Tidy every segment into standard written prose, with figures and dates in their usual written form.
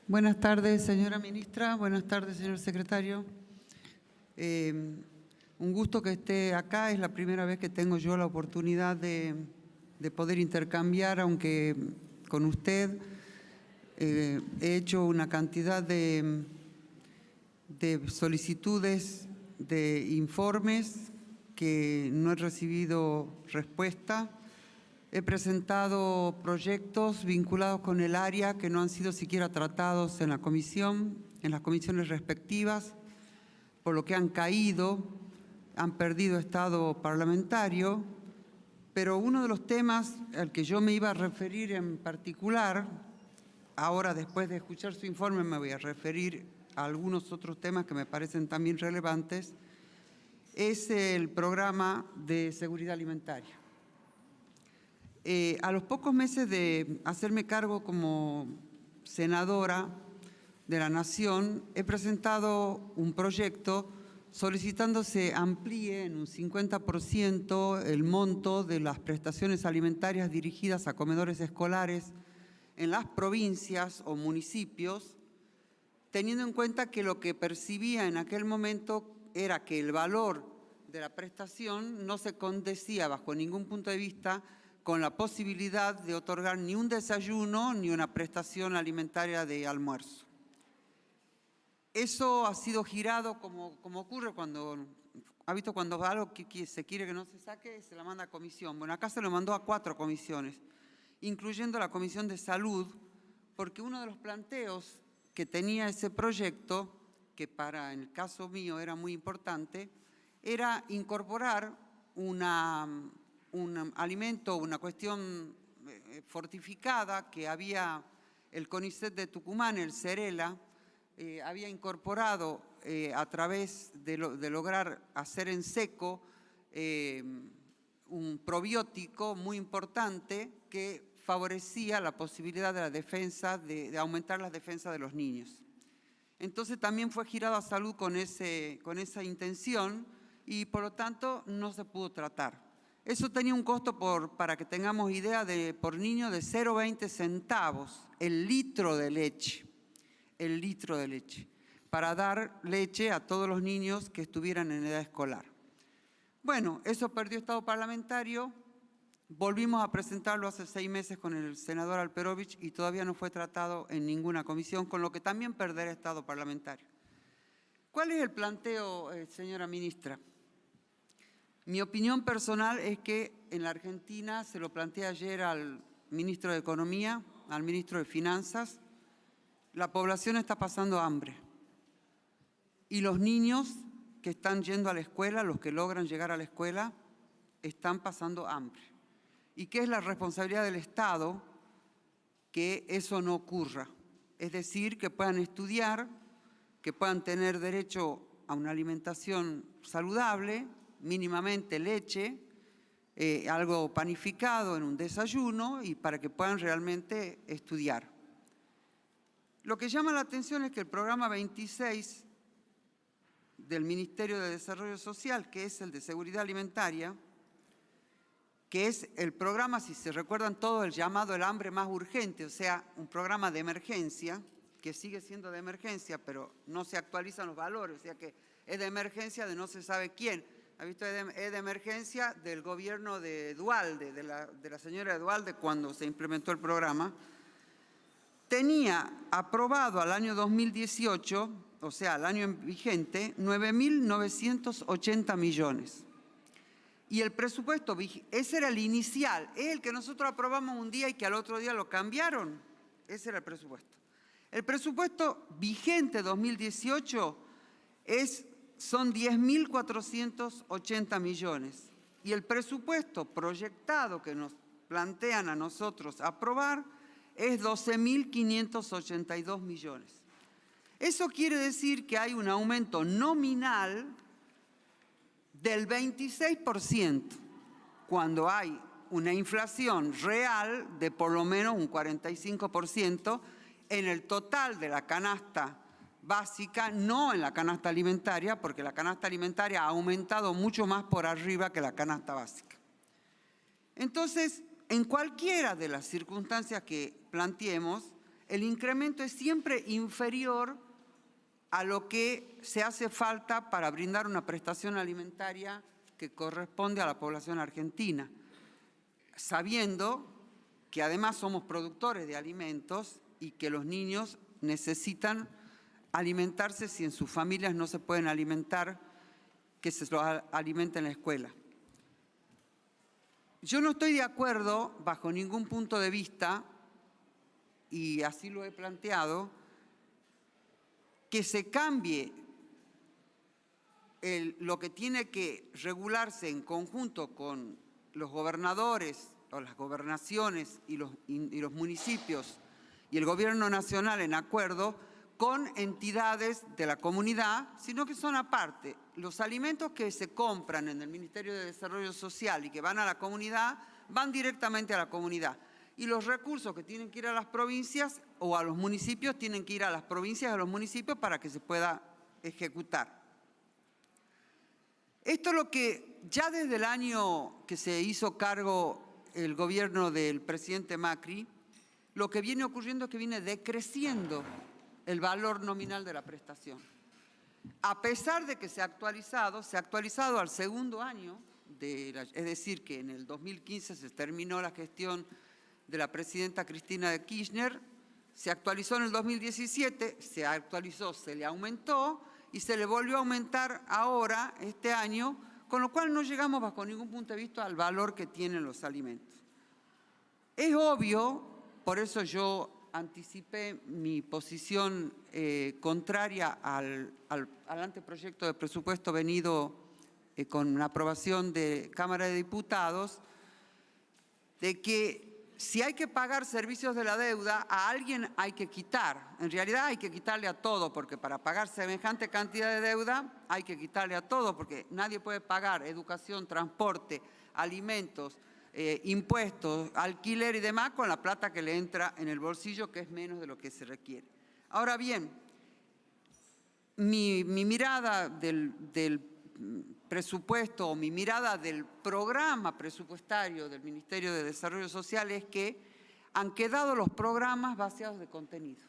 Buenas tardes, señora ministra. Buenas tardes, señor secretario. Un gusto que esté acá. Es la primera vez que tengo yo la oportunidad de poder intercambiar, aunque con usted. He hecho una cantidad de solicitudes, de informes que no he recibido respuesta. He presentado proyectos vinculados con el área que no han sido siquiera tratados en la comisión, en las comisiones respectivas, por lo que han caído, han perdido estado parlamentario. Pero uno de los temas al que yo me iba a referir en particular, ahora después de escuchar su informe me voy a referir a algunos otros temas que me parecen también relevantes, es el programa de seguridad alimentaria. A los pocos meses de hacerme cargo como senadora de la Nación, he presentado un proyecto solicitando se amplíe en un 50% el monto de las prestaciones alimentarias dirigidas a comedores escolares en las provincias o municipios, teniendo en cuenta que lo que percibía en aquel momento era que el valor de la prestación no se condecía bajo ningún punto de vista con la posibilidad de otorgar ni un desayuno ni una prestación alimentaria de almuerzo. Eso ha sido girado como ocurre cuando, ha visto cuando algo que se quiere que no se saque, se la manda a comisión. Bueno, acá se lo mandó a 4 comisiones, incluyendo la Comisión de Salud, porque uno de los planteos que tenía ese proyecto, que para en el caso mío era muy importante, era incorporar un alimento, una cuestión fortificada que había el CONICET de Tucumán, el Cerela, había incorporado a través de lograr hacer en seco un probiótico muy importante que favorecía la posibilidad de la defensa, de aumentar las defensas de los niños. Entonces también fue girado a salud con esa intención y por lo tanto no se pudo tratar. Eso tenía un costo, para que tengamos idea, por niño de 0,20 centavos el litro de leche, para dar leche a todos los niños que estuvieran en edad escolar. Bueno, eso perdió estado parlamentario, volvimos a presentarlo hace 6 meses con el senador Alperovich y todavía no fue tratado en ninguna comisión, con lo que también perderá estado parlamentario. ¿Cuál es el planteo, señora ministra? Mi opinión personal es que en la Argentina, se lo planteé ayer al ministro de Economía, al ministro de Finanzas, la población está pasando hambre. Y los niños que están yendo a la escuela, los que logran llegar a la escuela, están pasando hambre. ¿Y qué es la responsabilidad del Estado? Que eso no ocurra. Es decir, que puedan estudiar, que puedan tener derecho a una alimentación saludable, mínimamente leche, algo panificado en un desayuno y para que puedan realmente estudiar. Lo que llama la atención es que el programa 26 del Ministerio de Desarrollo Social, que es el de seguridad alimentaria, que es el programa, si se recuerdan todos, el llamado el hambre más urgente, o sea, un programa de emergencia, que sigue siendo de emergencia, pero no se actualizan los valores, o sea que es de emergencia de no se sabe quién. ¿Ha visto? Es de emergencia del gobierno de Duhalde, de la señora Duhalde, cuando se implementó el programa. Tenía aprobado al año 2018, o sea, al año vigente, 9.980 millones. Y el presupuesto, ese era el inicial, es el que nosotros aprobamos un día y que al otro día lo cambiaron. Ese era el presupuesto. El presupuesto vigente 2018 son 10.480 millones. Y el presupuesto proyectado que nos plantean a nosotros aprobar es 12.582 millones. Eso quiere decir que hay un aumento nominal del 26%, cuando hay una inflación real de por lo menos un 45% en el total de la canasta básica, no en la canasta alimentaria, porque la canasta alimentaria ha aumentado mucho más por arriba que la canasta básica. Entonces, en cualquiera de las circunstancias que planteemos, el incremento es siempre inferior a lo que se hace falta para brindar una prestación alimentaria que corresponde a la población argentina, sabiendo que además somos productores de alimentos y que los niños necesitan alimentarse si en sus familias no se pueden alimentar, que se los alimente en la escuela. Yo no estoy de acuerdo, bajo ningún punto de vista, y así lo he planteado, que se cambie lo que tiene que regularse en conjunto con los gobernadores o las gobernaciones y los municipios y el gobierno nacional en acuerdo con entidades de la comunidad, sino que son aparte. Los alimentos que se compran en el Ministerio de Desarrollo Social y que van a la comunidad, van directamente a la comunidad. Y los recursos que tienen que ir a las provincias o a los municipios tienen que ir a las provincias y a los municipios para que se pueda ejecutar. Esto es lo que ya desde el año que se hizo cargo el gobierno del presidente Macri, lo que viene ocurriendo es que viene decreciendo el valor nominal de la prestación. A pesar de que se ha actualizado al segundo año, es decir, que en el 2015 se terminó la gestión de la presidenta Cristina de Kirchner, se actualizó en el 2017, se actualizó, se le aumentó y se le volvió a aumentar ahora, este año, con lo cual no llegamos bajo ningún punto de vista al valor que tienen los alimentos. Es obvio, por eso yo anticipé mi posición contraria al anteproyecto de presupuesto venido con la aprobación de Cámara de Diputados, de que si hay que pagar servicios de la deuda, a alguien hay que quitar. En realidad hay que quitarle a todo, porque para pagar semejante cantidad de deuda hay que quitarle a todo, porque nadie puede pagar educación, transporte, alimentos, impuestos, alquiler y demás con la plata que le entra en el bolsillo, que es menos de lo que se requiere. Ahora bien, mi mirada del presupuesto o mi mirada del programa presupuestario del Ministerio de Desarrollo Social es que han quedado los programas vaciados de contenido.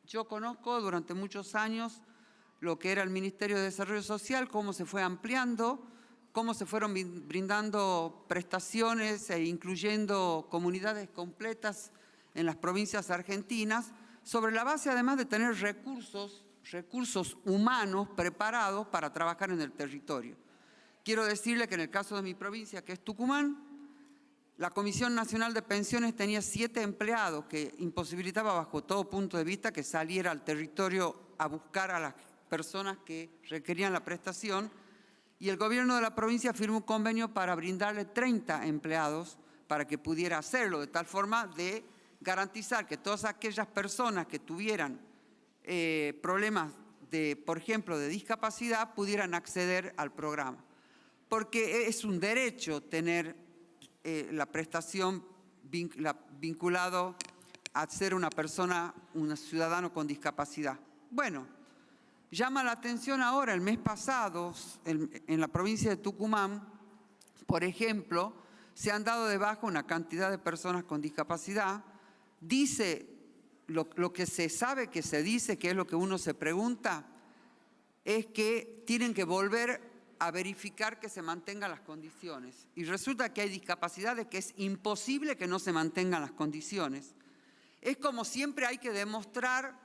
Yo conozco durante muchos años lo que era el Ministerio de Desarrollo Social, cómo se fue ampliando, cómo se fueron brindando prestaciones e incluyendo comunidades completas en las provincias argentinas, sobre la base además de tener recursos humanos preparados para trabajar en el territorio. Quiero decirle que en el caso de mi provincia, que es Tucumán, la Comisión Nacional de Pensiones tenía 7 empleados que imposibilitaba bajo todo punto de vista que saliera al territorio a buscar a las personas que requerían la prestación, y el gobierno de la provincia firmó un convenio para brindarle 30 empleados para que pudiera hacerlo, de tal forma de garantizar que todas aquellas personas que tuvieran problemas por ejemplo, de discapacidad, pudieran acceder al programa. Porque es un derecho tener la prestación vinculado a ser una persona, un ciudadano con discapacidad. Bueno, llama la atención ahora, el mes pasado, en la provincia de Tucumán, por ejemplo, se han dado de baja una cantidad de personas con discapacidad. Dice, lo que se sabe que se dice, que es lo que uno se pregunta, es que tienen que volver a verificar que se mantengan las condiciones. Y resulta que hay discapacidades que es imposible que no se mantengan las condiciones. Es como siempre hay que demostrar,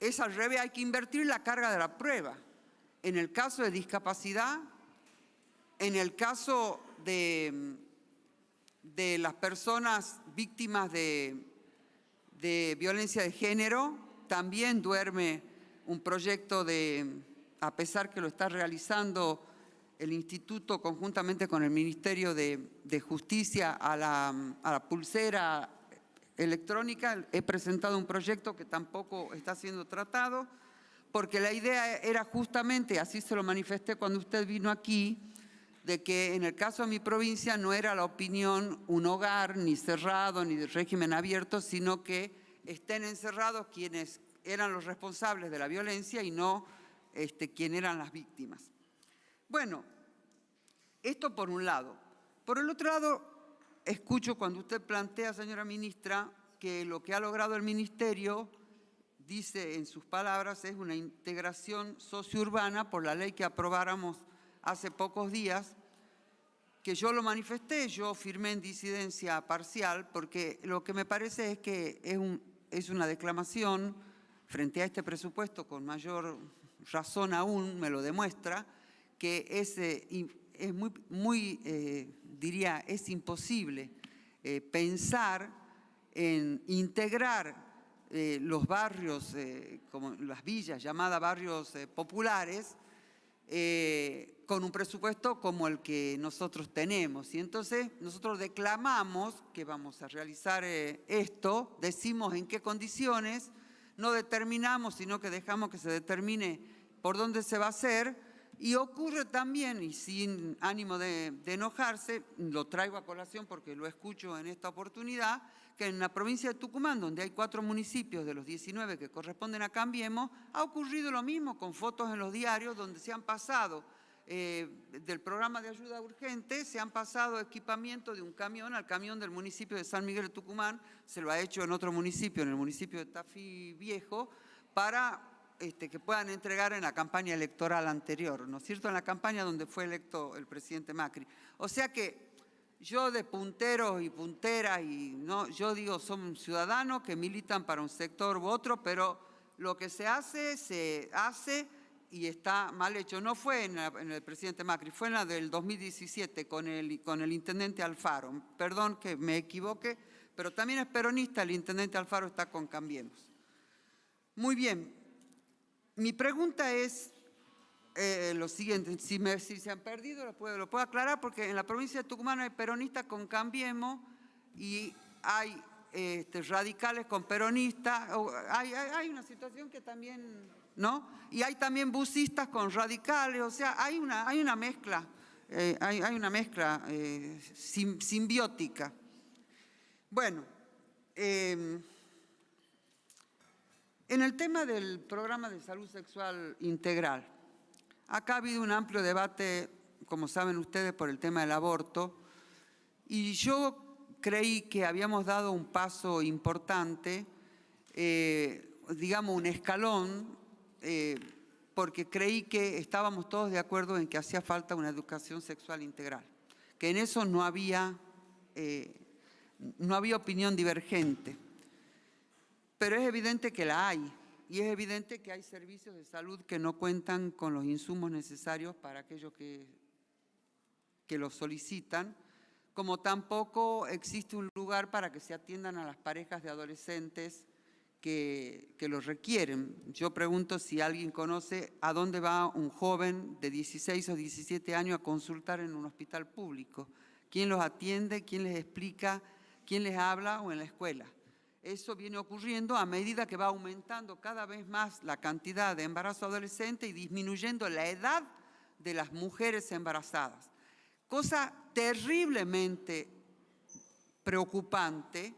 es al revés, hay que invertir la carga de la prueba. En el caso de discapacidad, en el caso de las personas víctimas de violencia de género, también duerme un proyecto a pesar que lo está realizando el Instituto conjuntamente con el Ministerio de Justicia a la pulsera electrónica, he presentado un proyecto que tampoco está siendo tratado, porque la idea era justamente, así se lo manifesté cuando usted vino aquí, de que en el caso de mi provincia no era la opinión un hogar ni cerrado ni de régimen abierto, sino que estén encerrados quienes eran los responsables de la violencia y no quienes eran las víctimas. Bueno, esto por un lado. Por el otro lado, escucho cuando usted plantea, señora ministra, que lo que ha logrado el Ministerio dice en sus palabras, es una integración sociourbana por la ley que aprobáramos hace pocos días, que yo lo manifesté, yo firmé en disidencia parcial, porque lo que me parece es que es una declamación frente a este presupuesto, con mayor razón aún, me lo demuestra, que es diría, es imposible pensar en integrar los barrios, como las villas, llamadas barrios populares, con un presupuesto como el que nosotros tenemos. Y entonces nosotros declamamos que vamos a realizar esto, decimos en qué condiciones, no determinamos, sino que dejamos que se determine por dónde se va a hacer. Y ocurre también, y sin ánimo de enojarse, lo traigo a colación porque lo escucho en esta oportunidad, que en la provincia de Tucumán, donde hay 4 municipios de los 19 que corresponden a Cambiemos, ha ocurrido lo mismo con fotos en los diarios donde se han pasado del programa de ayuda urgente, se han pasado equipamiento de un camión al camión del municipio de San Miguel de Tucumán, se lo ha hecho en otro municipio, en el municipio de Tafí Viejo, para que puedan entregar en la campaña electoral anterior, ¿no es cierto?, en la campaña donde fue electo el presidente Macri. O sea que yo de punteros y punteras, yo digo, son ciudadanos que militan para un sector u otro, pero lo que se hace y está mal hecho. No fue en el presidente Macri, fue en la del 2017 con el intendente Alfaro. Perdón que me equivoque, pero también es peronista, el intendente Alfaro está con Cambiemos. Muy bien. Mi pregunta es lo siguiente, si se han perdido lo puedo aclarar, porque en la provincia de Tucumán hay peronistas con Cambiemos y hay radicales con peronistas, hay una situación que también, ¿no? Y hay también busistas con radicales, o sea, hay una mezcla, hay una mezcla simbiótica. Bueno, en el tema del programa de salud sexual integral, acá ha habido un amplio debate, como saben ustedes, por el tema del aborto, y yo creí que habíamos dado un paso importante, digamos un escalón, porque creí que estábamos todos de acuerdo en que hacía falta una educación sexual integral, que en eso no había opinión divergente. Pero es evidente que la hay, y es evidente que hay servicios de salud que no cuentan con los insumos necesarios para aquellos que los solicitan, como tampoco existe un lugar para que se atiendan a las parejas de adolescentes que los requieren. Yo pregunto si alguien conoce a dónde va un joven de 16 o 17 años a consultar en un hospital público. ¿Quién los atiende? ¿Quién les explica? ¿Quién les habla? O en la escuela. Eso viene ocurriendo a medida que va aumentando cada vez más la cantidad de embarazo adolescente y disminuyendo la edad de las mujeres embarazadas. Cosa terriblemente preocupante,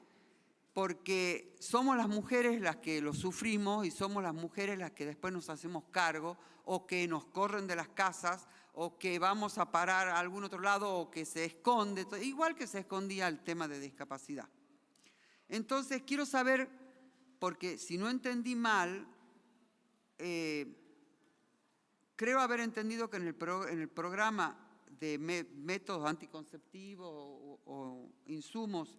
porque somos las mujeres las que lo sufrimos y somos las mujeres las que después nos hacemos cargo, o que nos corren de las casas, o que vamos a parar a algún otro lado, o que se esconde, igual que se escondía el tema de discapacidad. Entonces, quiero saber, porque si no entendí mal, creo haber entendido que en el programa de métodos anticonceptivos o insumos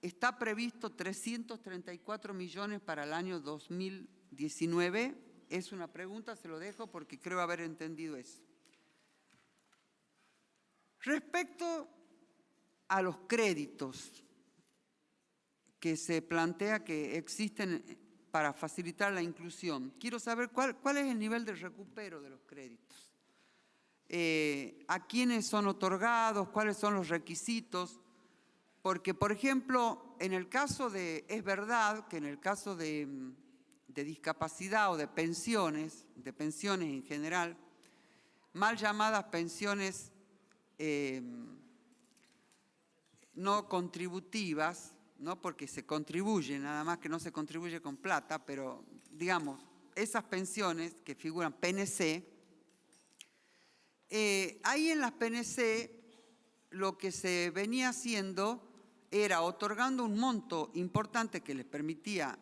está previsto 334 millones para el año 2019. Es una pregunta, se lo dejo porque creo haber entendido eso. Respecto a los créditos que se plantea que existen para facilitar la inclusión, quiero saber cuál es el nivel de recupero de los créditos. ¿A quiénes son otorgados? ¿Cuáles son los requisitos? Porque, por ejemplo, en el caso es verdad que en el caso de discapacidad o de pensiones en general, mal llamadas pensiones no contributivas, ¿no? Porque se contribuye, nada más que no se contribuye con plata, pero digamos, esas pensiones que figuran PNC, ahí en las PNC lo que se venía haciendo era otorgando un monto importante que les permitía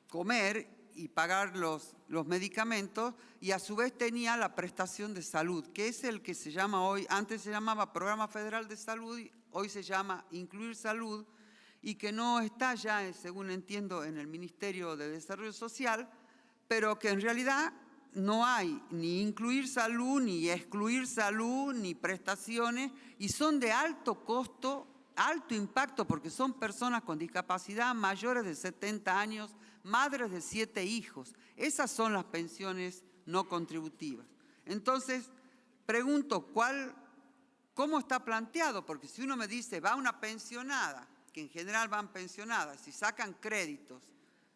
comer y pagar los medicamentos, y a su vez tenía la prestación de salud, que es el que se llama hoy, antes se llamaba Programa Federal de Salud, hoy se llama Incluir Salud, y que no está ya, según entiendo, en el Ministerio de Desarrollo Social, pero que en realidad no hay ni incluir salud, ni excluir salud, ni prestaciones, y son de alto costo, alto impacto, porque son personas con discapacidad mayores de 70 años, madres de 7 hijos. Esas son las pensiones no contributivas. Entonces, pregunto, ¿cómo está planteado? Porque si uno me dice, va una pensionada, que en general van pensionadas, y sacan créditos,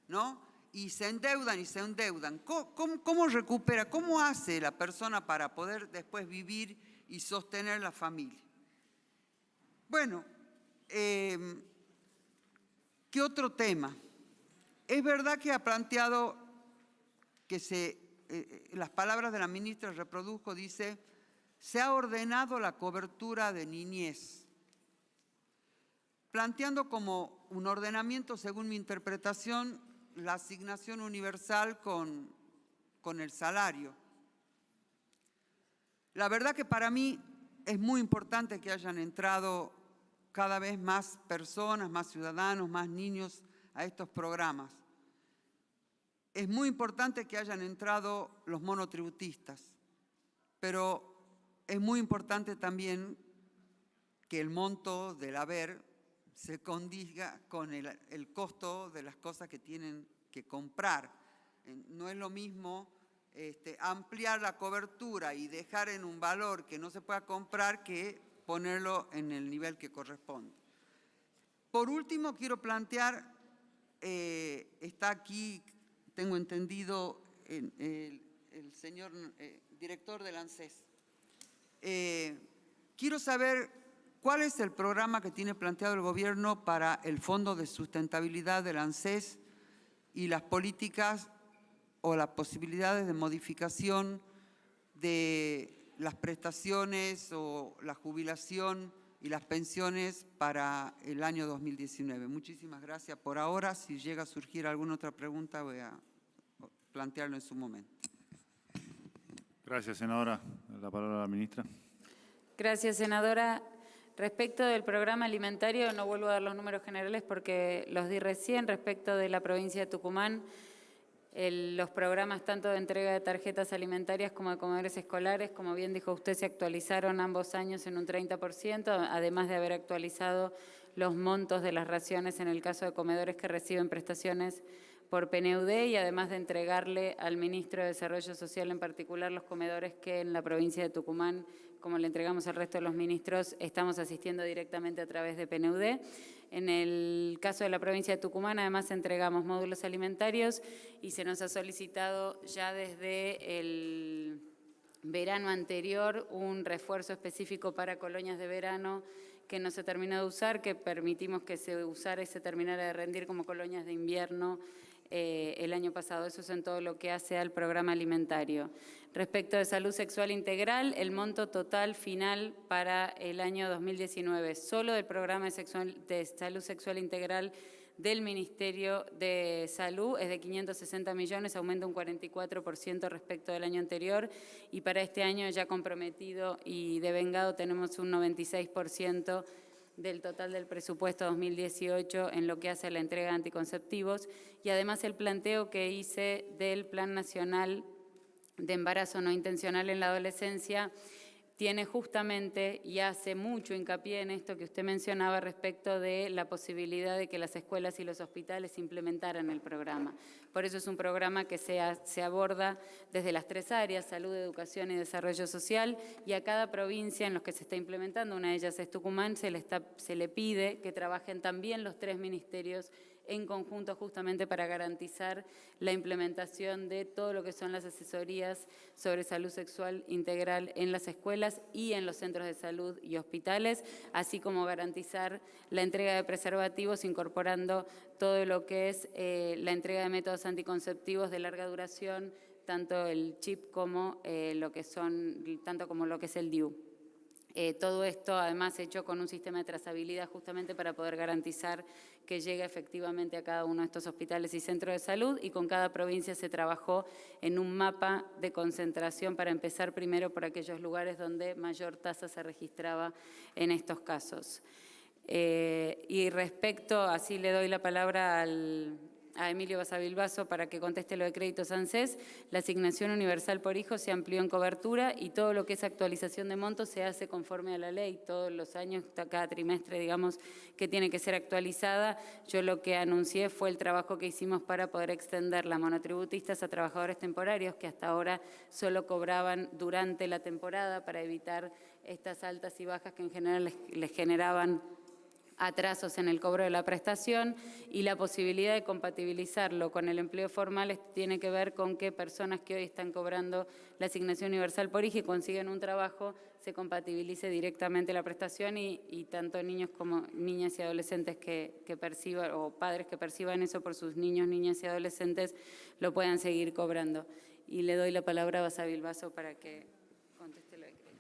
¿no? Y se endeudan. ¿Cómo recupera? ¿Cómo hace la persona para poder después vivir y sostener la familia? Bueno, ¿qué otro tema? Es verdad que ha planteado que las palabras de la ministra reprodujo, dice, se ha ordenado la cobertura de niñez, planteando como un ordenamiento, según mi interpretación, la asignación universal con el salario. La verdad que para mí es muy importante que hayan entrado cada vez más personas, más ciudadanos, más niños a estos programas. Es muy importante que hayan entrado los monotributistas, pero es muy importante también que el monto del haber se condiga con el costo de las cosas que tienen que comprar. No es lo mismo ampliar la cobertura y dejar en un valor que no se pueda comprar que ponerlo en el nivel que corresponde. Por último, quiero plantear, está aquí, tengo entendido, el señor director del ANSES. Quiero saber cuál es el programa que tiene planteado el gobierno para el Fondo de Sustentabilidad del ANSES y las políticas o las posibilidades de modificación de las prestaciones o la jubilación y las pensiones para el año 2019. Muchísimas gracias por ahora. Si llega a surgir alguna otra pregunta, voy a plantearlo en su momento. Gracias, senadora. La palabra a la ministra. Gracias, senadora. Respecto del programa alimentario, no vuelvo a dar los números generales porque los di recién. Respecto de la provincia de Tucumán, los programas tanto de entrega de tarjetas alimentarias como de comedores escolares, como bien dijo usted, se actualizaron ambos años en un 30%, además de haber actualizado los montos de las raciones en el caso de comedores que reciben prestaciones por PNUD y además de entregarle al Ministro de Desarrollo Social en particular los comedores que en la provincia de Tucumán, como le entregamos al resto de los ministros, estamos asistiendo directamente a través de PNUD. En el caso de la provincia de Tucumán, además, entregamos módulos alimentarios y se nos ha solicitado ya desde el verano anterior un refuerzo específico para colonias de verano que no se terminó de usar, que permitimos que se usara y se terminara de rendir como colonias de invierno el año pasado. Eso es en todo lo que hace al programa alimentario. Respecto de salud sexual integral, el monto total final para el año 2019, solo del programa de salud sexual integral del Ministerio de Salud, es de 560 millones, aumenta un 44% respecto del año anterior, y para este año ya comprometido y devengado tenemos un 96% del total del presupuesto 2018 en lo que hace a la entrega de anticonceptivos, y además el planteo que hice del Plan Nacional de Embarazo No Intencional en la Adolescencia tiene justamente y hace mucho hincapié en esto que usted mencionaba respecto de la posibilidad de que las escuelas y los hospitales implementaran el programa. Por eso es un programa que se aborda desde las 3 áreas, salud, educación y desarrollo social, y a cada provincia en los que se está implementando, una de ellas es Tucumán, se le pide que trabajen también los 3 ministerios en conjunto justamente para garantizar la implementación de todo lo que son las asesorías sobre salud sexual integral en las escuelas y en los centros de salud y hospitales, así como garantizar la entrega de preservativos incorporando todo lo que es la entrega de métodos anticonceptivos de larga duración, tanto el chip como lo que es el DIU. Todo esto, además, hecho con un sistema de trazabilidad justamente para poder garantizar que llegue efectivamente a cada uno de estos hospitales y centros de salud, y con cada provincia se trabajó en un mapa de concentración para empezar primero por aquellos lugares donde mayor tasa se registraba en estos casos. Y respecto, así le doy la palabra a Emilio Basavilbaso para que conteste lo de créditos ANSES, la asignación universal por hijo se amplió en cobertura y todo lo que es actualización de montos se hace conforme a la ley, todos los años, cada trimestre, digamos, que tiene que ser actualizada. Yo lo que anuncié fue el trabajo que hicimos para poder extender las monotributistas a trabajadores temporarios que hasta ahora solo cobraban durante la temporada para evitar estas altas y bajas que en general les generaban atrasos en el cobro de la prestación, y la posibilidad de compatibilizarlo con el empleo formal tiene que ver con que personas que hoy están cobrando la asignación universal por hijo y consiguen un trabajo, se compatibilice directamente la prestación y tanto niños como niñas y adolescentes que perciban, o padres que perciban eso por sus niños, niñas y adolescentes, lo puedan seguir cobrando. Y le doy la palabra a Basavilbaso para que conteste lo de créditos.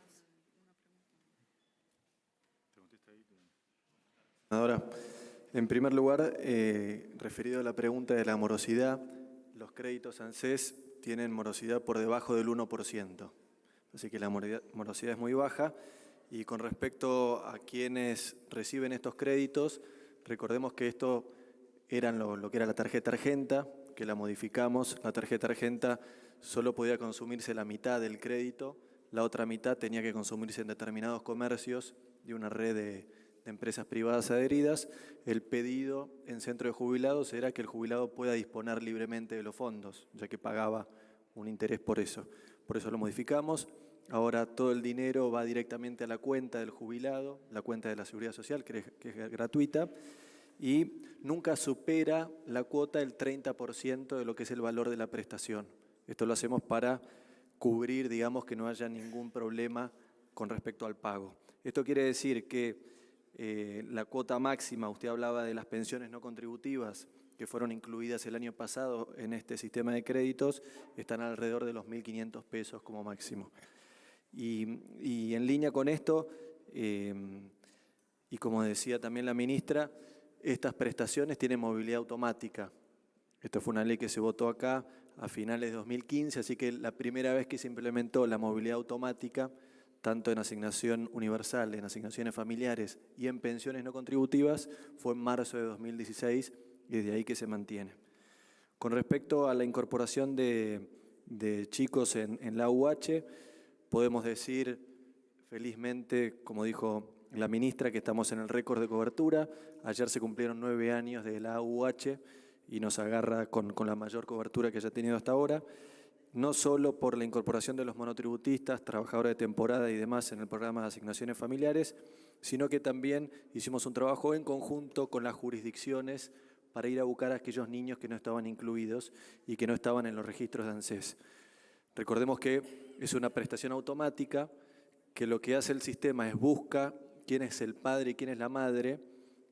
Senadora, en primer lugar, referido a la pregunta de la morosidad, los créditos ANSES tienen morosidad por debajo del 1%, así que la morosidad es muy baja. Y con respecto a quienes reciben estos créditos, recordemos que esto eran lo que era la tarjeta Argenta, que la modificamos. La tarjeta Argenta solo podía consumirse la mitad del crédito, la otra mitad tenía que consumirse en determinados comercios de una red de empresas privadas adheridas. El pedido en centro de jubilados era que el jubilado pueda disponer libremente de los fondos, ya que pagaba un interés por eso. Por eso lo modificamos. Ahora todo el dinero va directamente a la cuenta del jubilado, la cuenta de la Seguridad Social, que es gratuita, y nunca supera la cuota del 30% de lo que es el valor de la prestación. Esto lo hacemos para cubrir, digamos, que no haya ningún problema con respecto al pago. Esto quiere decir que la cuota máxima, usted hablaba de las pensiones no contributivas que fueron incluidas el año pasado en este sistema de créditos, están alrededor de los 1.500 pesos como máximo. Y en línea con esto, y como decía también la ministra, estas prestaciones tienen movilidad automática. Esto fue una ley que se votó acá a finales de 2015, así que la primera vez que se implementó la movilidad automática, tanto en asignación universal, en asignaciones familiares y en pensiones no contributivas, fue en marzo de 2016 y desde ahí que se mantiene. Con respecto a la incorporación de chicos en la UH, podemos decir felizmente, como dijo la ministra, que estamos en el récord de cobertura. Ayer se cumplieron 9 años de la UH y nos agarra con la mayor cobertura que haya tenido hasta ahora. No solo por la incorporación de los monotributistas, trabajadores de temporada y demás en el programa de asignaciones familiares, sino que también hicimos un trabajo en conjunto con las jurisdicciones para ir a buscar a aquellos niños que no estaban incluidos y que no estaban en los registros de ANSES. Recordemos que es una prestación automática, que lo que hace el sistema es busca quién es el padre y quién es la madre,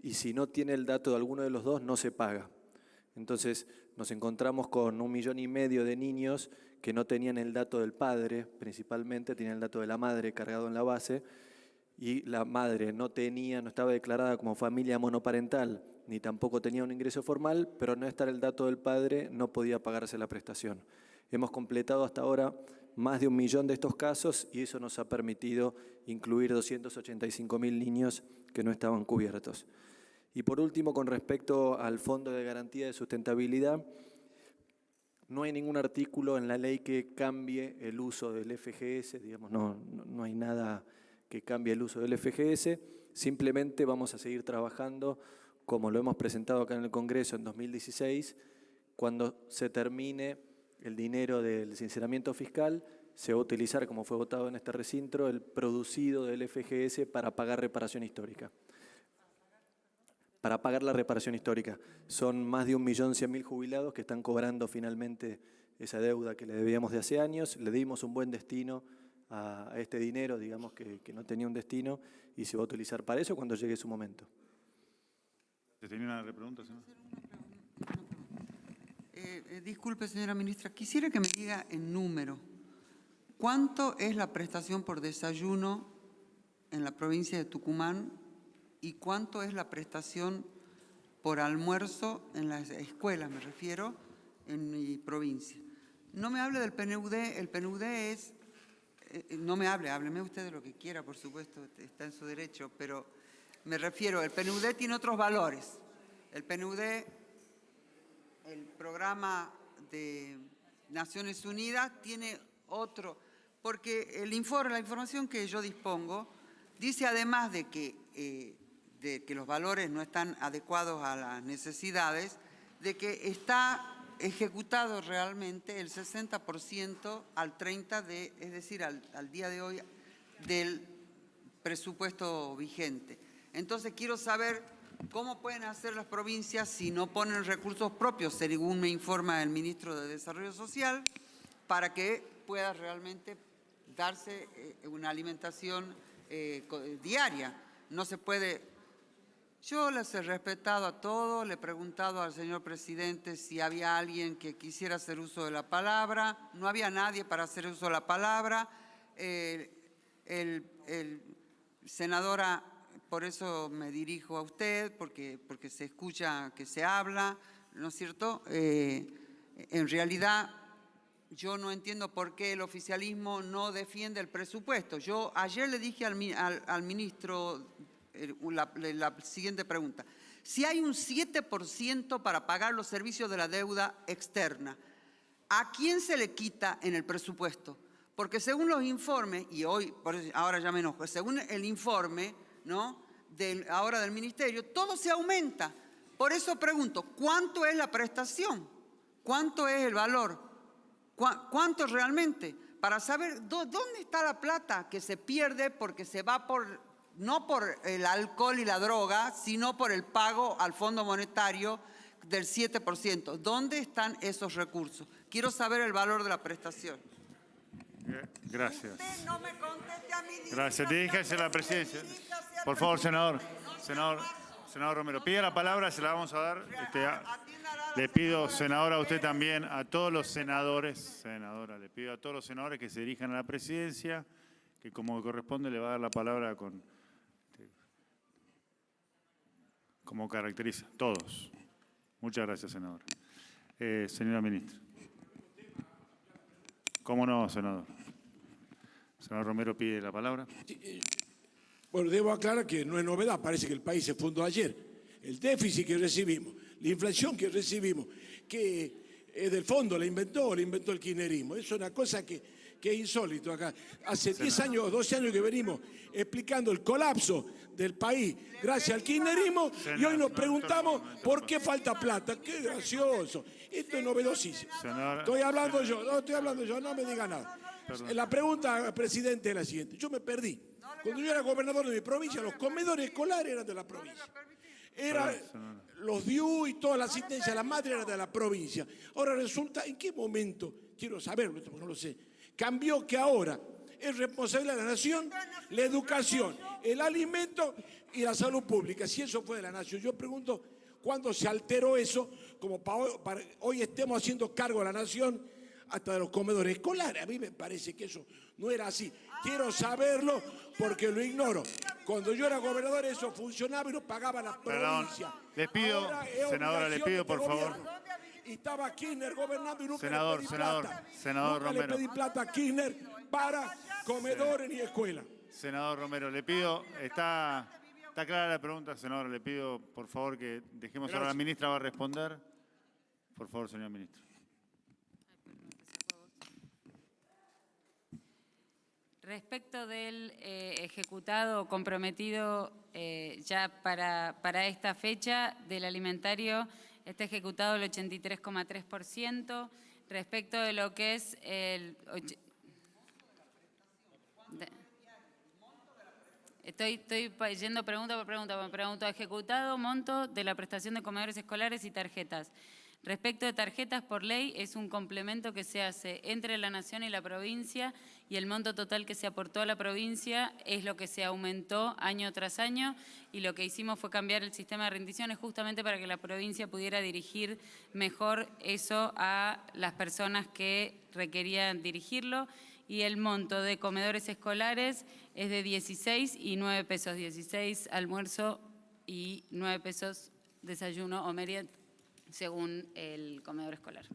y si no tiene el dato de alguno de los dos, no se paga. Entonces nos encontramos con 1,5 millones de niños que no tenían el dato del padre, principalmente tenían el dato de la madre cargado en la base, y la madre no estaba declarada como familia monoparental, ni tampoco tenía un ingreso formal, pero al no estar el dato del padre no podía pagarse la prestación. Hemos completado hasta ahora más de 1 millón de estos casos y eso nos ha permitido incluir 285.000 niños que no estaban cubiertos. Y por último, con respecto al Fondo de Garantía de Sustentabilidad, no hay ningún artículo en la ley que cambie el uso del FGS, digamos, no hay nada que cambie el uso del FGS, simplemente vamos a seguir trabajando como lo hemos presentado acá en el Congreso en 2016, cuando se termine el dinero del sinceramiento fiscal, se va a utilizar, como fue votado en este recinto, el producido del FGS para pagar reparación histórica. Para pagar la reparación histórica. Son más de 1.100.000 jubilados que están cobrando finalmente esa deuda que le debíamos de hace años. Le dimos un buen destino a este dinero, digamos que no tenía un destino, y se va a utilizar para eso cuando llegue su momento. ¿Tenía una repregunta, señor? Disculpe, señora ministra, quisiera que me diga en número, ¿cuánto es la prestación por desayuno en la provincia de Tucumán y cuánto es la prestación por almuerzo en las escuelas, me refiero, en mi provincia. No me hable del PNUD, el PNUD es, no me hable, hábleme usted de lo que quiera, por supuesto, está en su derecho, pero me refiero, el PNUD tiene otros valores. El PNUD, el programa de Naciones Unidas, tiene otro, porque la información que yo dispongo dice además de que los valores no están adecuados a las necesidades, de que está ejecutado realmente el 60% al 30% es decir, al día de hoy, del presupuesto vigente. Entonces quiero saber cómo pueden hacer las provincias si no ponen recursos propios, según me informa el ministro de Desarrollo Social, para que pueda realmente darse una alimentación diaria. No se puede. Yo les he respetado a todos, le he preguntado al señor presidente si había alguien que quisiera hacer uso de la palabra, no había nadie para hacer uso de la palabra. Senadora, por eso me dirijo a usted, porque se escucha que se habla, ¿no es cierto? En realidad, yo no entiendo por qué el oficialismo no defiende el presupuesto. Yo ayer le dije al ministro la siguiente pregunta. Si hay un 7% para pagar los servicios de la deuda externa, ¿a quién se le quita en el presupuesto? Porque según los informes, y ahora ya me enojo, según el informe, ¿no?, ahora del ministerio, todo se aumenta. Por eso pregunto, ¿cuánto es la prestación? ¿Cuánto es el valor? ¿Cuánto realmente? Para saber dónde está la plata que se pierde porque se va no por el alcohol y la droga, sino por el pago al Fondo Monetario del 7%. ¿Dónde están esos recursos? Quiero saber el valor de la prestación. Gracias. Usted no me conteste a mí. Gracias. Diríjase a la presidencia. Por favor, senador. Senador Romero, pide la palabra, se la vamos a dar. Le pido, senadora, a usted también, a todos los senadores, senadora, le pido a todos los senadores que se dirijan a la presidencia, que como corresponde le va a dar la palabra como caracteriza, todos. Muchas gracias, senadora. Señora ministra. ¿Cómo no, senador? Senador Romero pide la palabra. Bueno, debo aclarar que no es novedad, parece que el país se fundó ayer. El déficit que recibimos, la inflación que recibimos, que del fondo la inventó el kirchnerismo. Eso es una cosa que es insólito acá. Hace 10 años, 12 años que venimos explicando el colapso del país gracias al kirchnerismo y hoy nos preguntamos por qué falta plata. ¡Qué gracioso! Esto es novedosísimo. Estoy hablando yo, no me diga nada. La pregunta, presidente, es la siguiente. Yo me perdí. Cuando yo era gobernador de mi provincia, los comedores escolares eran de la provincia. Los DIU y toda la asistencia a la madre era de la provincia. Ahora resulta, ¿en qué momento? Quiero saberlo, no lo sé. Cambió que ahora es responsabilidad de la nación la educación, el alimento y la salud pública. Si eso fue de la nación, yo pregunto, ¿cuándo se alteró eso? Como para hoy estemos haciendo cargo a la nación hasta de los comedores escolares. A mí me parece que eso no era así. Quiero saberlo porque lo ignoro. Cuando yo era gobernador eso funcionaba y nos pagaba la provincia. Le pido, senadora, le pido por favor. Y estaba Kirchner gobernando y nunca Senador, le pedí plata. senador nunca Romero. le pedí plata a Kirchner para comedores ni escuelas. Senador Romero, le pido, está clara la pregunta, senador, le pido por favor que dejemos ahora a la ministra va a responder. Por favor, señora ministra. Respecto del ejecutado comprometido ya para esta fecha del alimentario, está ejecutado el 83,3%. Respecto de lo que es el... Estoy yendo pregunta por pregunta. Me pregunto, ejecutado monto de la prestación de comedores escolares y tarjetas. Respecto de tarjetas, por ley, es un complemento que se hace entre la nación y la provincia y el monto total que se aportó a la provincia es lo que se aumentó año tras año y lo que hicimos fue cambiar el sistema de rendiciones justamente para que la provincia pudiera dirigir mejor eso a las personas que requerían dirigirlo y el monto de comedores escolares es de 16 y 9 pesos, 16 almuerzo y 9 pesos desayuno o merienda, según el comedor escolar.